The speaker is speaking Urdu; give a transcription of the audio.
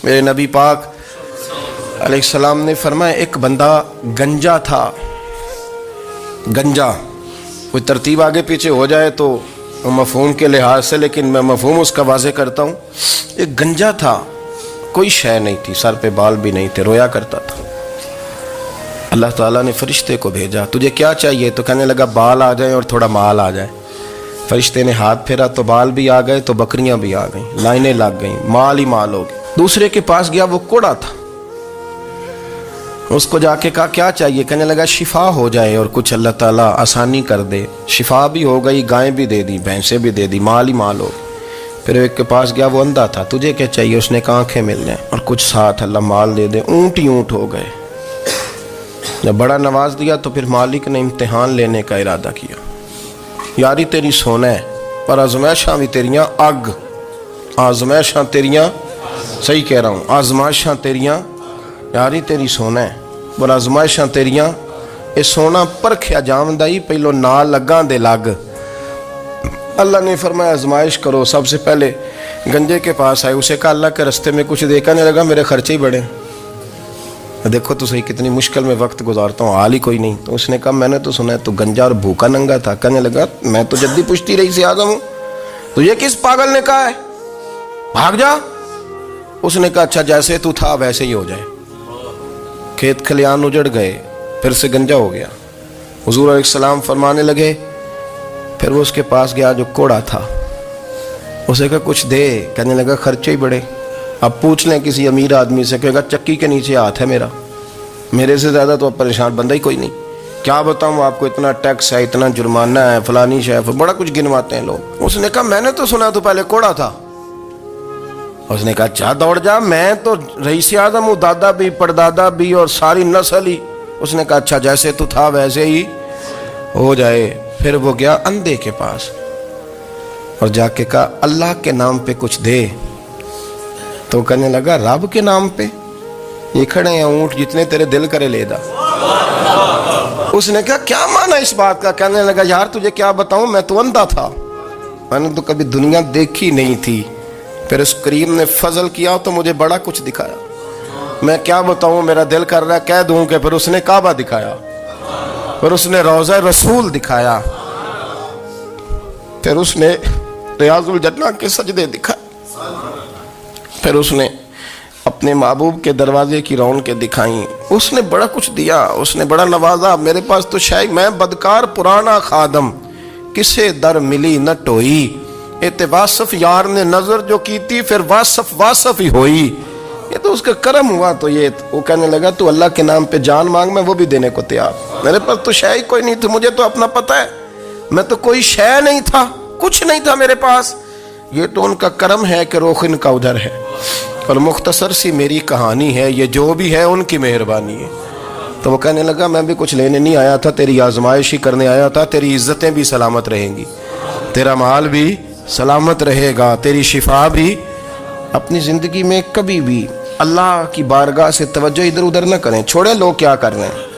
میرے نبی پاک علیہ السلام نے فرمایا ایک بندہ گنجا تھا. گنجا کوئی ترتیب آگے پیچھے ہو جائے تو مفہوم کے لحاظ سے، لیکن میں مفہوم اس کا واضح کرتا ہوں. ایک گنجا تھا، کوئی شے نہیں تھی، سر پہ بال بھی نہیں تھے، رویا کرتا تھا. اللہ تعالیٰ نے فرشتے کو بھیجا، تجھے کیا چاہیے؟ تو کہنے لگا بال آ جائیں اور تھوڑا مال آ جائے. فرشتے نے ہاتھ پھیرا تو بال بھی آ گئے، تو بکریاں بھی آ گئیں، لائنیں لگ گئیں، مال ہی مال ہو گئے. دوسرے کے پاس گیا، وہ کوڑا تھا. اس کو جا کے کہا کیا چاہیے؟ کہنے لگا شفا ہو جائے اور کچھ اللہ تعالیٰ آسانی کر دے. شفا بھی ہو گئی، گائیں بھی دے دی، بھینسیں بھی دے دی، مال ہی مال ہو گئی. پھر ایک کے پاس گیا، وہ اندھا تھا، تجھے کیا چاہیے؟ اس نے کہا آنکھیں مل جائیں اور کچھ ساتھ اللہ مال دے دے. اونٹ ہی اونٹ ہو گئے. جب بڑا نواز دیا تو پھر مالک نے امتحان لینے کا ارادہ کیا. یاری تیری سونا ہے پر آزمائشاں بھی تیریاں اگ. آزمائشاں تیریاں، صحیح کہہ رہا ہوں، آزمائشاں تیریاں. یاری تیری سونا ہے پر آزمائشاں تیریاں. اے سونا پرکھیا جامدہ ہی پہلو نال لگاں دے لگ. اللہ نے فرمایا آزمائش کرو. سب سے پہلے گنجے کے پاس آئے، اسے کہا اللہ کے رستے میں کچھ دیکھا نہیں لگا، میرے خرچے ہی بڑے. دیکھو تو صحیح کتنی مشکل میں وقت گزارتا ہوں، حال ہی کوئی نہیں. تو اس نے کہا میں نے تو سنا ہے تو گنجا اور بھوکا ننگا تھا. کہنے لگا میں تو جدی پشتی رئیس اعظم ہوں، تو یہ کس پاگل نے کہا ہے بھاگ جا. اس نے کہا اچھا جیسے تو تھا ویسے ہی ہو جائے. کھیت کھلیان اجڑ گئے، پھر سے گنجا ہو گیا. حضور علیہ السلام فرمانے لگے. پھر وہ اس کے پاس گیا جو کوڑا تھا، اسے کہا کچھ دے. کہنے لگا خرچے ہی بڑے. اب پوچھ لیں کسی امیر آدمی سے، کہے گا چکی کے نیچے ہاتھ ہے میرا، میرے سے زیادہ تو اب پریشان بندہ ہی کوئی نہیں. کیا بتاؤں آپ کو، اتنا ٹیکس ہے، اتنا جرمانہ ہے، فلانی شے، بڑا کچھ گنواتے ہیں لوگ. اس نے کہا میں نے تو سنا تو پہلے کوڑا تھا. اس نے کہا اچھا دوڑ جا، میں تو رئیس اعظم ہوں، دادا بھی پردادا بھی اور ساری نسل ہی. اس نے کہا اچھا جیسے تو تھا ویسے ہی ہو جائے. پھر وہ گیا اندھے کے پاس اور جا کے کہا اللہ کے نام پہ کچھ دے. تو کہنے لگا رب کے نام پہ؟ یہ کھڑے ہیں اونٹ، جتنے تیرے دل کرے لے دا. اس نے کہا کیا معنی اس بات کا؟ کہنے لگا یار تجھے کیا بتاؤں، میں تو اندھا تھا، میں نے تو کبھی دنیا دیکھی نہیں تھی. پھر اس کریم نے فضل کیا تو مجھے بڑا کچھ دکھایا. میں کیا بتاؤں، میرا دل کر رہا ہے کہہ دوں کہ پھر اس نے کعبہ دکھایا، پھر اس نے روضہ رسول دکھایا، پھر اس نے ریاض الجنہ کے سجدے دکھائے، پھر اس نے اپنے محبوب کے دروازے کی رونقیں دکھائیں. اس نے بڑا کچھ دیا، اس نے بڑا نوازا. میرے پاس تو شاید میں بدکار پرانا خادم، کسے در ملی نہ ٹوئی. واصف یار نے نظر جو کی تھی پھر واصف ہی ہوئی. یہ تو اس کا کرم ہوا. تو یہ وہ کہنے لگا تو اللہ کے نام پہ جان مانگ، میں وہ بھی دینے کو تیار. میرے پاس تو شے کوئی نہیں تھی، مجھے تو اپنا پتہ ہے، میں تو کوئی شے نہیں تھا، کچھ نہیں تھا میرے پاس. یہ تو ان کا کرم ہے کہ روخ ان کا ادھر ہے. اور مختصر سی میری کہانی ہے، یہ جو بھی ہے ان کی مہربانی ہے. تو وہ کہنے لگا میں بھی کچھ لینے نہیں آیا تھا، تیری آزمائش ہی کرنے آیا تھا. تیری عزتیں بھی سلامت رہیں گی، تیرا مال بھی سلامت رہے گا، تیری شفا بھی. اپنی زندگی میں کبھی بھی اللہ کی بارگاہ سے توجہ ادھر ادھر نہ کریں. چھوڑیں لوگ کیا کر رہے ہیں،